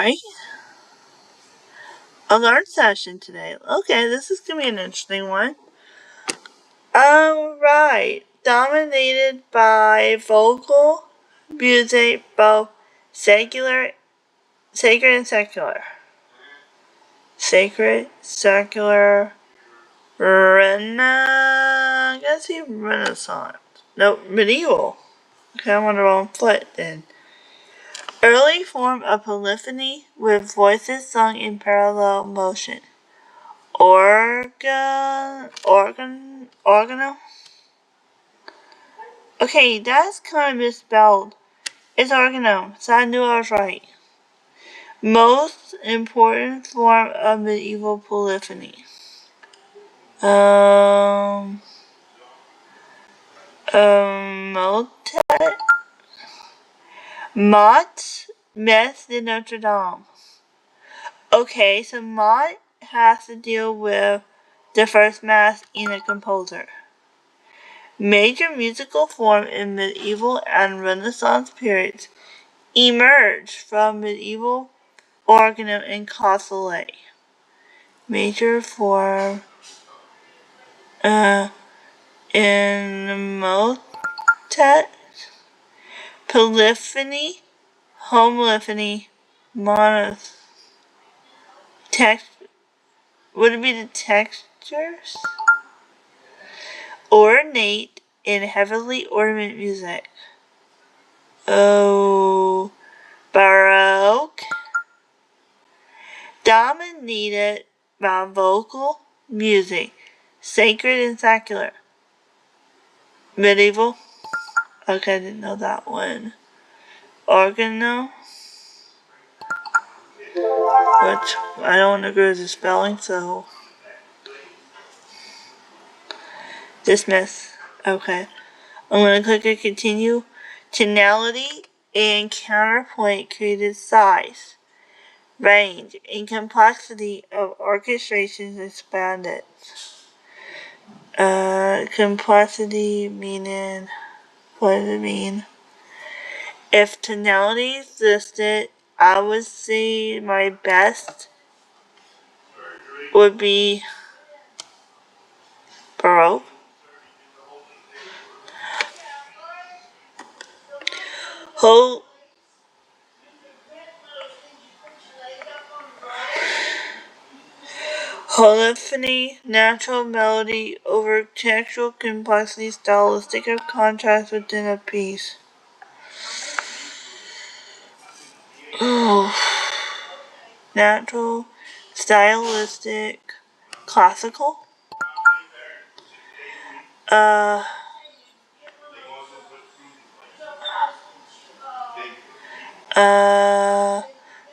Alright. Alert session today. Okay, this is gonna be an interesting one. Alright. Dominated by vocal music, both sacred and secular. Sacred, secular, I guess Renaissance. No, medieval. Okay, I'm on the wrong foot then. Early form of polyphony with voices sung in parallel motion. Organal? Okay, that's kind of misspelled. It's organal, so I knew I was right. Most important form of medieval polyphony. Motet? Mott? Messe de Notre Dame. Okay, so Mott has to deal with the first mass in a composer. Major musical form in medieval and Renaissance periods emerged from medieval organum and Quizlet. Major form in motet, polyphony, homophony, monoth. Would it be the textures? Ornate in heavily ornamented music. Oh, Baroque. Dominated by vocal music, sacred and secular. Medieval. Okay, I didn't know that one. Organal. Which I don't want to agree with the spelling, so dismiss. Okay. I'm going to click on continue. Tonality and counterpoint created size, range, and complexity of orchestrations expanded. Complexity meaning, what does it mean? If tonality existed, I would say my best would be Baroque. Polyphony, natural melody over textual complexity, stylistic of contrast within a piece. Natural, stylistic, classical.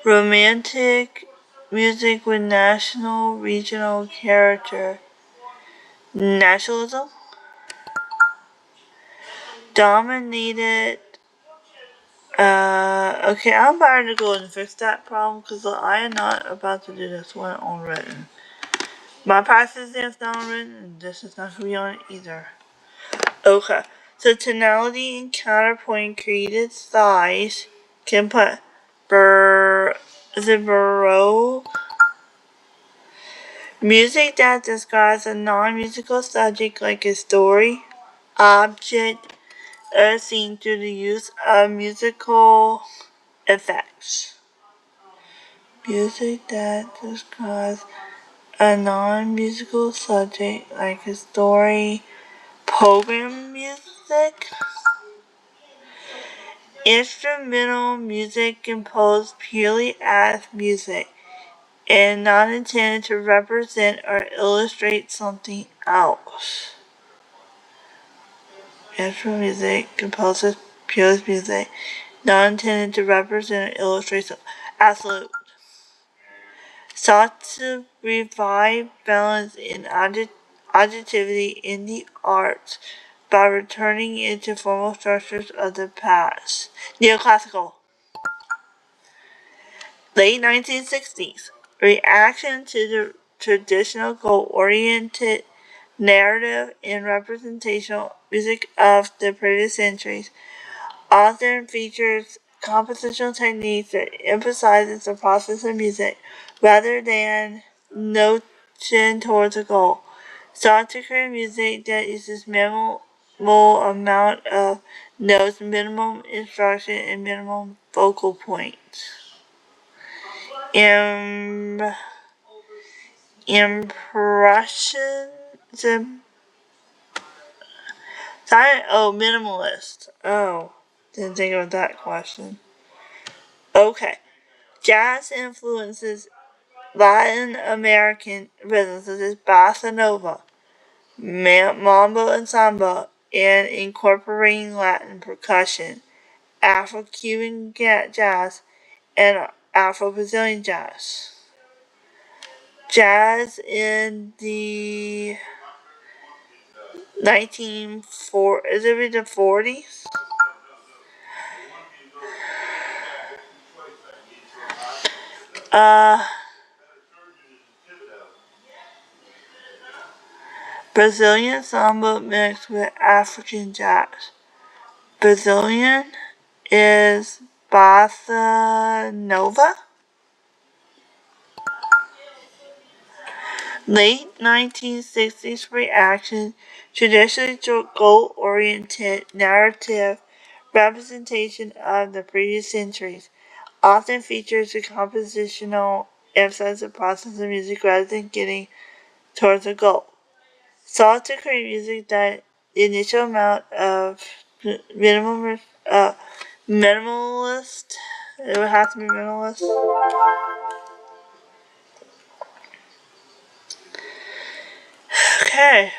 Romantic music with national, regional character. Nationalism. Dominated. Okay, I'm about to go and fix that problem because I am not about to do this one on written. My Praxis is not on written, and this is not going to be on it either. Okay, so tonality and counterpoint created size can put is it Baroque? Music that describes a non-musical subject like a story, object, or scene through the use of musical effects. Music that describes a non-musical subject like a story, program music. Instrumental music composed purely as music and not intended to represent or illustrate something else. Instrumental music composed as purely as music, not intended to represent or illustrate something. Absolute. Sought to revive balance and objectivity in the arts by returning it to formal structures of the past. Neoclassical. Late 1960s. Reaction to the traditional goal-oriented narrative and representational music of the previous centuries often features compositional techniques that emphasizes the process of music rather than notion towards a goal. Sought to create music that uses minimal amount of notes, minimum instruction, and minimum vocal points. Impressionism. Minimalist. Oh, didn't think of that question. Okay. Jazz influences Latin American rhythms such as bossa nova, mambo and samba, and incorporating Latin percussion, Afro-Cuban jazz, and Afro-Brazilian jazz. Jazz in the 40s? Brazilian samba mixed with African jazz. Brazilian is bossa nova. Late 1960s reaction, traditionally goal-oriented narrative representation of the previous centuries, often features a compositional emphasis on the process of music rather than getting towards a goal. Sought to create music that the initial amount of minimalist. It would have to be minimalist. Okay.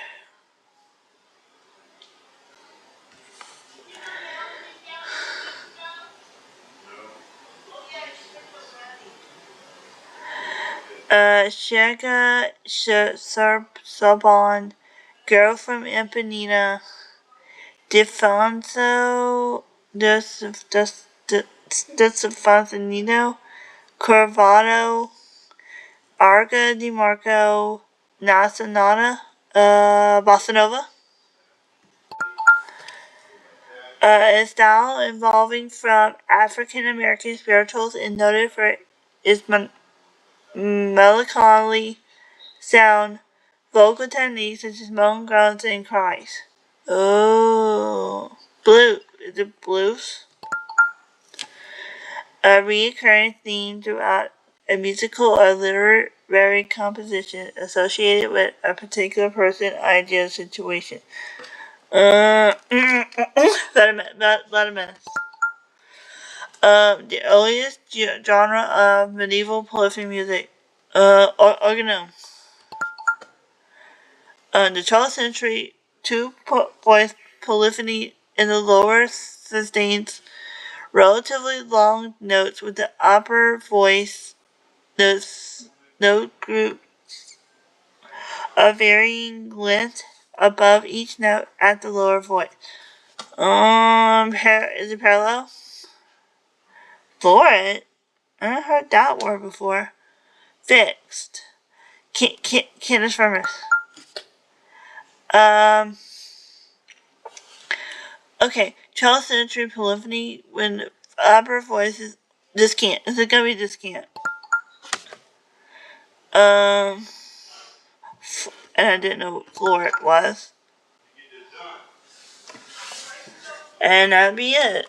Shega Saban, Girl from Ipanema, Defonso Defonso, Corvado, Arga Di Marco, Nasanana, Bossa Nova. A style evolving from African American spirituals and noted for its melancholy sound, vocal techniques such as moan, grunts, and cries. Oh, is it blues? A recurring theme throughout a musical or literary composition associated with a particular person, idea, or situation. Let a minute. The earliest genre of medieval polyphony music, organum. The 12th century, two-voice polyphony in the lower sustains relatively long notes with the upper voice note group of varying length above each note at the lower voice. Is it parallel? Florid? I haven't heard that word before. Fixed. Canis firmus. Okay. 12th century polyphony when upper voices discant. Is it gonna be discant? And I didn't know what floor it was. And that'd be it.